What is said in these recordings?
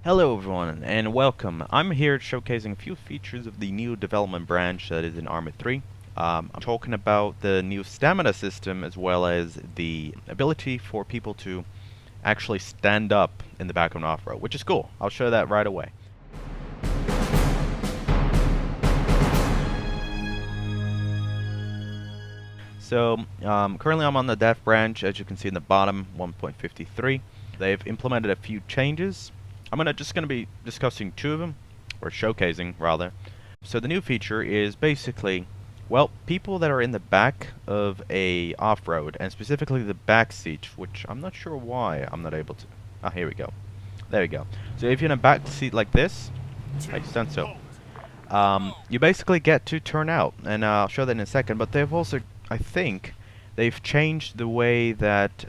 Hello everyone and welcome. I'm here showcasing a few features of the new development branch that is in ArmA 3. I'm talking about the new stamina system as well as the ability for people to actually stand up in the back of an off-road, which is cool. I'll show that right away. So currently I'm on the dev branch, as you can see in the bottom, 1.53. They've implemented a few changes. I'm just going to be discussing two of them, or showcasing rather. So the new feature is basically, well, people that are in the back of a off-road, and specifically the back seat, which I'm not sure why I'm not able to. Ah, here we go. There we go. So if you're in a back seat like this, like so, you basically get to turn out, and I'll show that in a second. But they've also, I think, they've changed the way that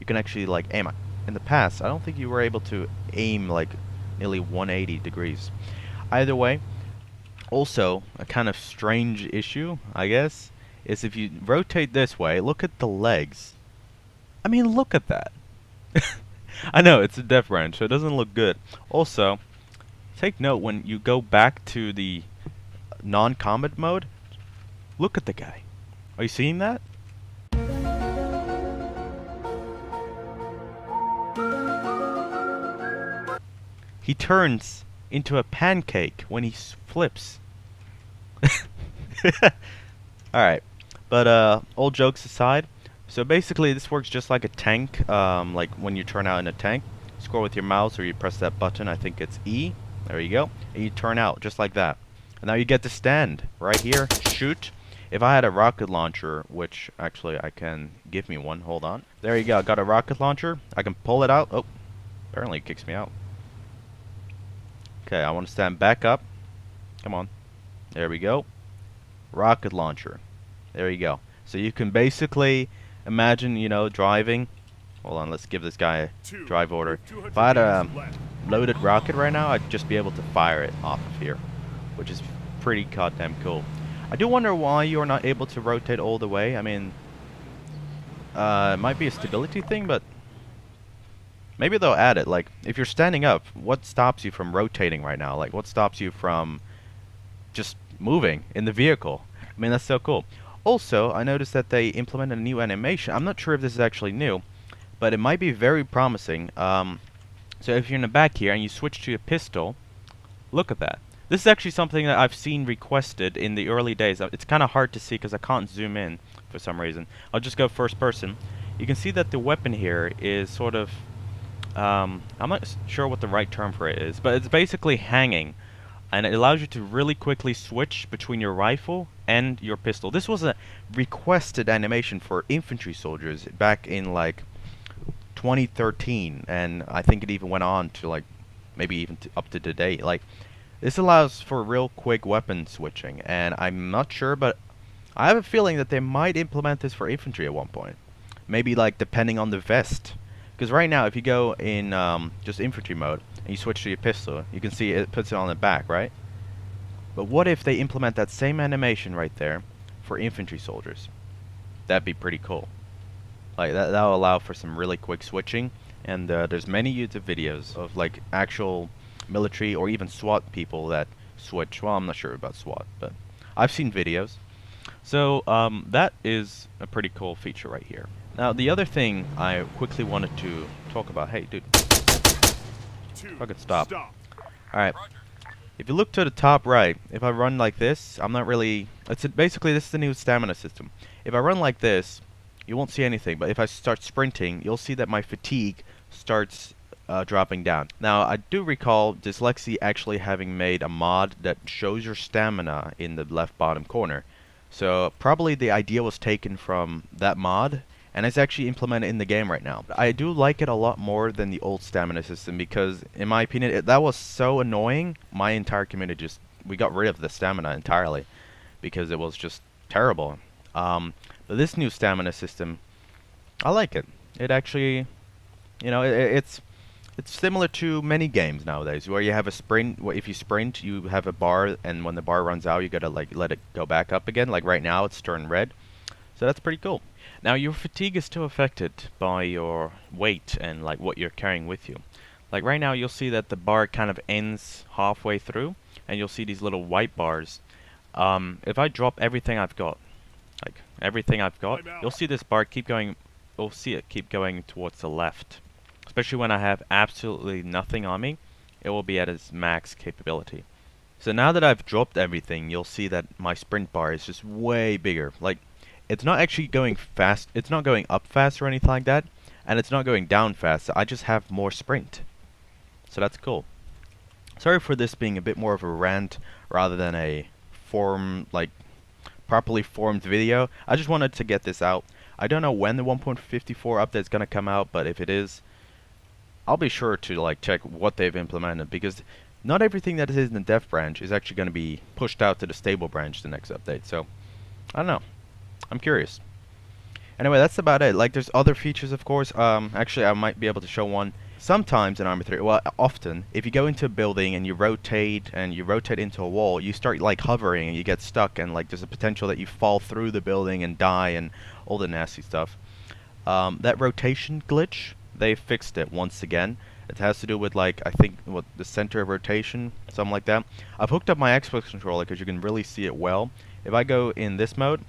you can actually like aim. In the past, I don't think you were able to aim like nearly 180 degrees. Either way, also a kind of strange issue, I guess, is if you rotate this way, look at the legs. I mean, look at that. I know, it's a dev branch, so it doesn't look good. Also, take note when you go back to the non-combat mode, look at the guy. Are you seeing that? He turns into a pancake when he flips. Alright, but all jokes aside, so basically this works just like a tank, like when you turn out in a tank. Scroll with your mouse or you press that button, I think it's E, there you go, and you turn out just like that. And now you get to stand right here, shoot. If I had a rocket launcher, which actually I can give me one, hold on. There you go, I got a rocket launcher, I can pull it out. Oh, apparently it kicks me out. Okay, I want to stand back up. Come on. There we go. Rocket launcher. There you go. So you can basically imagine, you know, driving. Hold on, let's give this guy a drive order. If I had a loaded rocket right now, I'd just be able to fire it off of here, which is pretty goddamn cool. I do wonder why you're not able to rotate all the way. I mean, it might be a stability thing, but maybe they'll add it. Like, if you're standing up, what stops you from rotating right now? Like, what stops you from just moving in the vehicle? I mean, that's so cool. Also, I noticed that they implemented a new animation. I'm not sure if this is actually new, but it might be very promising. So if you're in the back here and you switch to a pistol, look at that. This is actually something that I've seen requested in the early days. It's kind of hard to see because I can't zoom in for some reason. I'll just go first person. You can see that the weapon here is sort of I'm not sure what the right term for it is, but it's basically hanging, and it allows you to really quickly switch between your rifle and your pistol. This was a requested animation for infantry soldiers back in like 2013, and I think it even went on to like maybe even up to today. Like, this allows for real quick weapon switching, and I'm not sure, but I have a feeling that they might implement this for infantry at one point. Maybe like depending on the vest. Because right now, if you go in just infantry mode, and you switch to your pistol, you can see it puts it on the back, right? But what if they implement that same animation right there for infantry soldiers? That'd be pretty cool. Like, that'll allow for some really quick switching, and there's many YouTube videos of, like, actual military or even SWAT people that switch. Well, I'm not sure about SWAT, but I've seen videos. So, that is a pretty cool feature right here. Now, the other thing I quickly wanted to talk about... Hey, dude. Fucking stop. Alright. If you look to the top right, if I run like this, I'm not really... basically, this is the new stamina system. If I run like this, you won't see anything. But if I start sprinting, you'll see that my fatigue starts dropping down. Now, I do recall Dyslexie actually having made a mod that shows your stamina in the left bottom corner. So, probably the idea was taken from that mod, and it's actually implemented in the game right now. I do like it a lot more than the old stamina system because, in my opinion, that was so annoying. My entire community we got rid of the stamina entirely because it was just terrible. But this new stamina system, I like it. It actually, you know, it's similar to many games nowadays where you have a sprint. If you sprint, you have a bar, and when the bar runs out, you gotta like let it go back up again. Like right now, it's turned red. So that's pretty cool. Now, your fatigue is still affected by your weight and like what you're carrying with you. Like right now you'll see that the bar kind of ends halfway through, and you'll see these little white bars. If I drop everything I've got, like everything I've got, you'll see this bar keep going, you'll see it keep going towards the left. Especially when I have absolutely nothing on me, it will be at its max capability. So now that I've dropped everything, you'll see that my sprint bar is just way bigger. Like, it's not actually going fast, it's not going up fast or anything like that, and it's not going down fast, I just have more sprint. So that's cool. Sorry for this being a bit more of a rant rather than a properly formed video. I just wanted to get this out. I don't know when the 1.54 update is going to come out, but if it is, I'll be sure to check what they've implemented, because not everything that is in the dev branch is actually going to be pushed out to the stable branch the next update. So I don't know. I'm curious. Anyway, that's about it. Like, there's other features, of course. Actually, I might be able to show one. Sometimes in ArmA 3, well, often, if you go into a building and you rotate into a wall, you start hovering and you get stuck, and there's a potential that you fall through the building and die and all the nasty stuff. That rotation glitch, they fixed it once again. It has to do with I think the center of rotation, something like that. I've hooked up my Xbox controller because you can really see it well. If I go in this mode,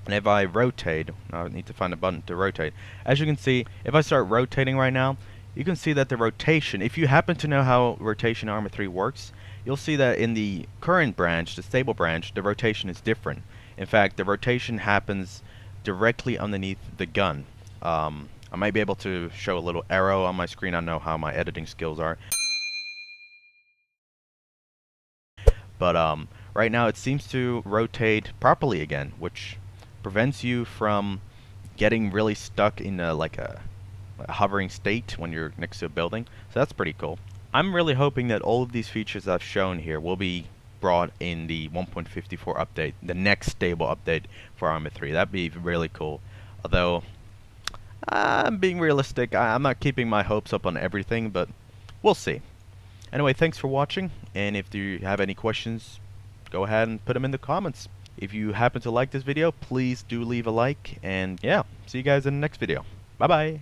and if I rotate, I need to find a button to rotate. As you can see, if I start rotating right now, you can see that the rotation, if you happen to know how rotation in ArmA 3 works, you'll see that in the current branch, the stable branch, the rotation is different. In fact, the rotation happens directly underneath the gun. I might be able to show a little arrow on my screen. I don't know how my editing skills are. But right now it seems to rotate properly again, which prevents you from getting really stuck in a hovering state when you're next to a building. So that's pretty cool. I'm really hoping that all of these features I've shown here will be brought in the 1.54 update, the next stable update for ArmA 3. That'd be really cool. Although, I'm being realistic. I'm not keeping my hopes up on everything, but we'll see. Anyway, thanks for watching, and if you have any questions, go ahead and put them in the comments. If you happen to like this video, please do leave a like, and yeah, see you guys in the next video. Bye-bye.